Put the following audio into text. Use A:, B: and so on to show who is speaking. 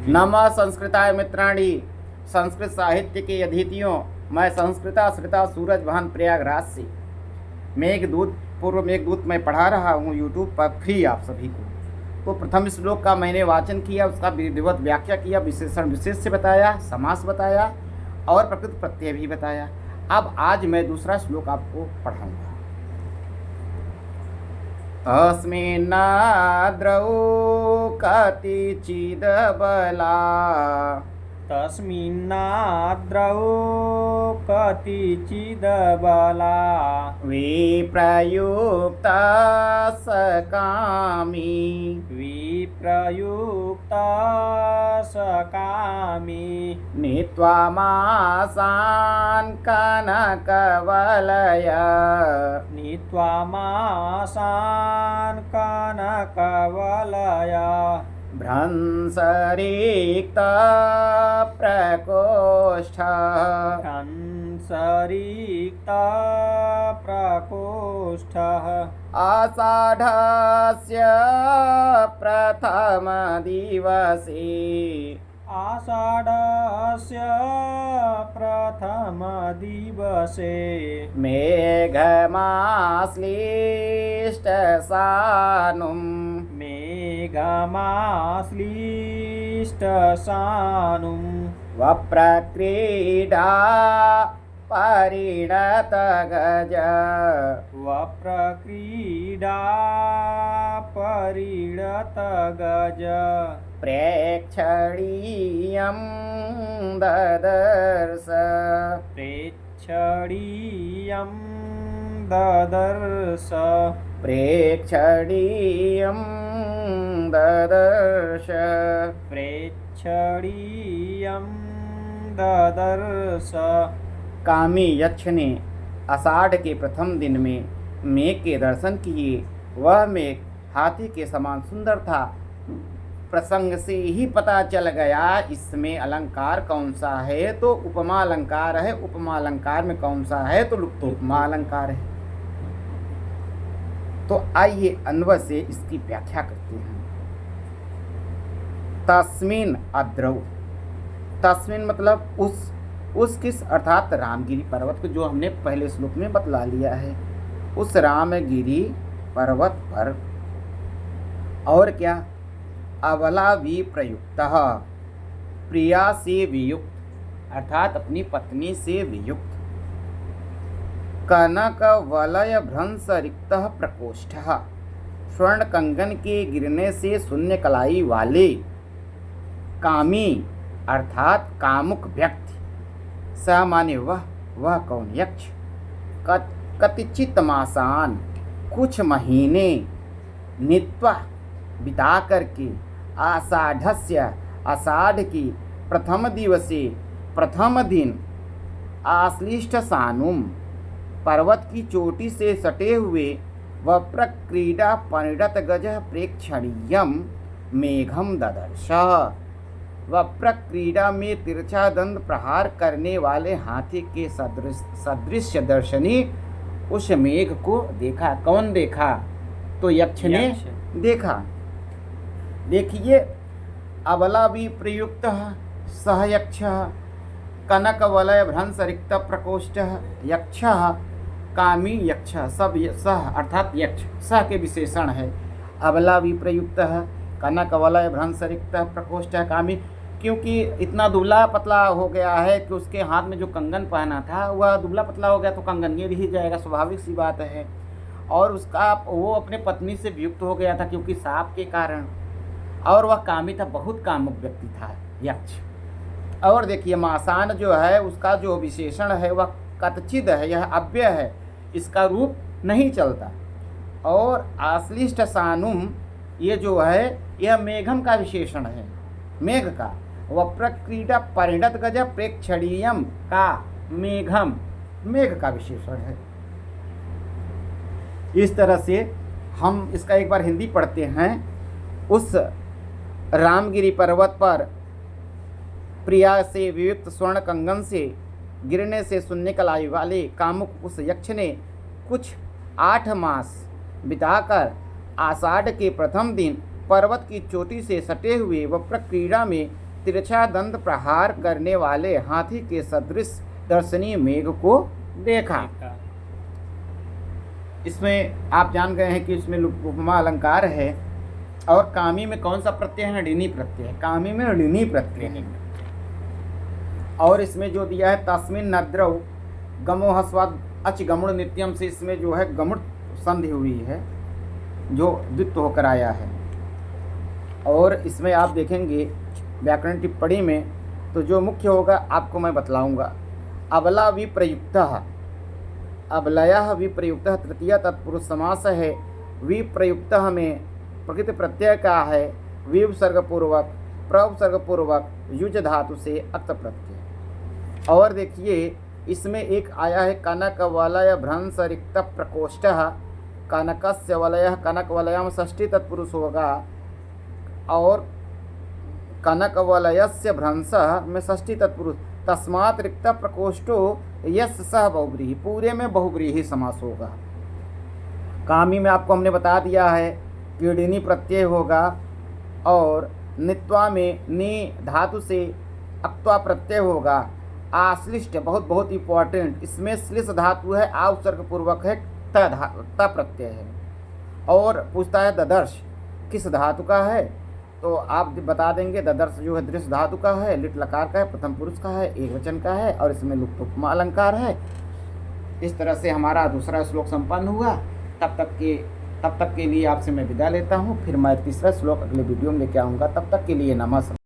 A: नमः संस्कृताय मित्राणि। संस्कृत साहित्य के अतिथियों, मैं संस्कृताश्रिता सूरज भान प्रयागराज से मेघदूत पूर्व मेघदूत मैं पढ़ा रहा हूँ यूट्यूब पर फ्री आप सभी को। तो प्रथम श्लोक का मैंने वाचन किया, उसका विधिवत व्याख्या किया, विशेषण विशेष से बताया, समास बताया और प्रकृत प्रत्यय भी बताया। अब आज मैं दूसरा श्लोक आपको पढ़ाऊँगा। अस्मिन्नाद्रौ कतिचिदबला
B: तस्मिन्नाद्रौ कतिचिदबला
A: विप्रयुक्ता सकामी
B: विप्रयुक्ता सकामी
A: नीत्वा मासान् कनकवलय
B: नीत्वा मासान् कनकवलय
A: भ्रंसरिक्ता प्रकोष्ठ
B: हंसरिक्ता प्रकोष्ठः
A: आषाढस्य प्रथमदिवसे
B: आषाढस्य प्रथमदिवसे
A: मेघमाश्लिष्टसानुं
B: मेघमाश्लिष्टसानुं
A: वप्रक्रीडा परिणतगज
B: वप्रक्रीडा परिणतगज
A: प्रेक्षणीयं ददर्श
B: प्रेक्षणीयं ददर्श
A: प्रेक्षणीयं ददर्श
B: प्रेक्षणीयं ददर्श।
A: कामी यक्ष ने आषाढ़ के प्रथम दिन में मेघ के दर्शन किए। वह मेघ हाथी के समान सुंदर था। प्रसंग से ही पता चल गया इसमें अलंकार कौन सा है, तो उपमा अलंकार है। उपमा अलंकार में कौन सा है, तो लुप्तोपमा अलंकार है। तो आइए अन्वय से इसकी व्याख्या करते हैं। तस्मिन अद्रौ, तस्मिन मतलब उस किस अर्थात रामगिरी पर्वत को, जो हमने पहले श्लोक में बतला लिया है। उस रामगिरी पर्वत पर और क्या, अबला विप्रयुक्त, प्रिया से वियुक्त अर्थात अपनी पत्नी से वियुक्त, कनक वलय भ्रंश रिक्त प्रकोष्ठ, स्वर्ण कंगन के गिरने से शून्य कलाई वाले, कामी अर्थात कामुक व्यक्ति, स माने वह कौन, यक्ष, कतिचित मासान कुछ महीने, नित्वा बिता करके, आषाढ़स्य आषाढ़ की, प्रथम दिवसे प्रथम दिन, आश्लिष्ट सानुम पर्वत की चोटी से सटे हुए, वप्रक्रीडा परिणत गज प्रेक्षणीयम मेघम ददर्श, वप्रक्रीडा में तिरछा दंड प्रहार करने वाले हाथी के सदृश दर्शनी उस मेघ को देखा। कौन देखा, तो यक्ष ने देखा। देखिए, अबला भी प्रयुक्त सह यक्ष, कनक वलय भ्रंश रिक्त प्रकोष्ठ यक्ष, कामी यक्ष, सब सह अर्थात यक्ष सह के विशेषण है। अबला भी प्रयुक्त कनक वलय भ्रंश रिक्त प्रकोष्ठ कामी, क्योंकि इतना दुबला पतला हो गया है कि उसके हाथ में जो कंगन पहना था वह दुबला पतला हो गया, तो कंगन ये भी जाएगा, स्वाभाविक सी बात है। और उसका वो अपने पत्नी से वियुक्त हो गया था क्योंकि साप के कारण, और वह कामी था, बहुत कामुक व्यक्ति था यक्ष। और देखिए, मासान जो है उसका जो विशेषण है वह कतचिद है, यह अव्यय है, इसका रूप नहीं चलता। और आश्लिष्ट सानुम ये जो है यह मेघम का विशेषण है, मेघ का। वप्रक्रीडा परिणत गज प्रेक्षणीयम का मेघम, मेघ का विशेषण है। इस तरह से हम इसका एक बार हिंदी पढ़ते हैं। उस रामगिरी पर्वत पर प्रिया से वियुक्त स्वर्ण कंगन से गिरने से शून्य कलाई वाले कामुक उस यक्ष ने कुछ 8 मास बिताकर आषाढ़ के प्रथम दिन पर्वत की चोटी से सटे हुए वप्र क्रीड़ा में तिरछा दंत प्रहार करने वाले हाथी के सदृश दर्शनीय मेघ को देखा। इसमें आप जान गए हैं कि इसमें उपमा अलंकार है। और कामी में कौन सा प्रत्यय है? ऋणी प्रत्यय है। कामी में ऋणी प्रत्यय है। और इसमें जो दिया है तस्मिन नद्रव गमो हस्वाद अच गमुड़ नित्यम से, इसमें जो है गमुड़ संधि हुई है जो द्वित्व होकर आया है। और इसमें आप देखेंगे व्याकरण टिप्पणी में तो जो मुख्य होगा आपको मैं बतलाऊंगा। अबला विप्रयुक्तः, अबलयः विप्रयुक्तः तृतीय तत्पुरुष समास है। विप्रयुक्तः में प्रकृति प्रत्यय का है, विपसर्गपूर्वक प्रउपसर्गपूर्वक युज धातु से अक्त प्रत्यय। और देखिए इसमें एक आया है कनक वलय भ्रंश रिक्त प्रकोष्ठः, कनकस्य वलयः कनक वलयम षष्ठी तत्पुरुष होगा और कनक वलयस्य भ्रंशः में षष्ठी तत्पुरुष। तस्मात् रिक्त प्रकोष्ठो यस्य सह बहुव्रीहि, पूरे में बहुव्रीहि समास होगा। कामी में आपको हमने बता दिया है कि ऋणी प्रत्यय होगा और नित्वा में नि धातु से अक्त्वा प्रत्यय होगा। आश्लिष्ट बहुत इंपॉर्टेंट, इसमें श्लिष धातु है, आ उपसर्ग पूर्वक है, त प्रत्यय है। और पूछता है ददर्श किस धातु का है, तो आप बता देंगे ददर्श जो है दृश्य धातु का है, लिट लकार का है, प्रथम पुरुष का है, एक वचन का है और इसमें लुप्त उपमा अलंकार है। इस तरह से हमारा दूसरा श्लोक संपन्न हुआ। तब तक के लिए आपसे मैं विदा लेता हूँ। फिर मैं तीसरा श्लोक अगले वीडियो में लेके आऊँगा। तब तक के लिए नमस्कार।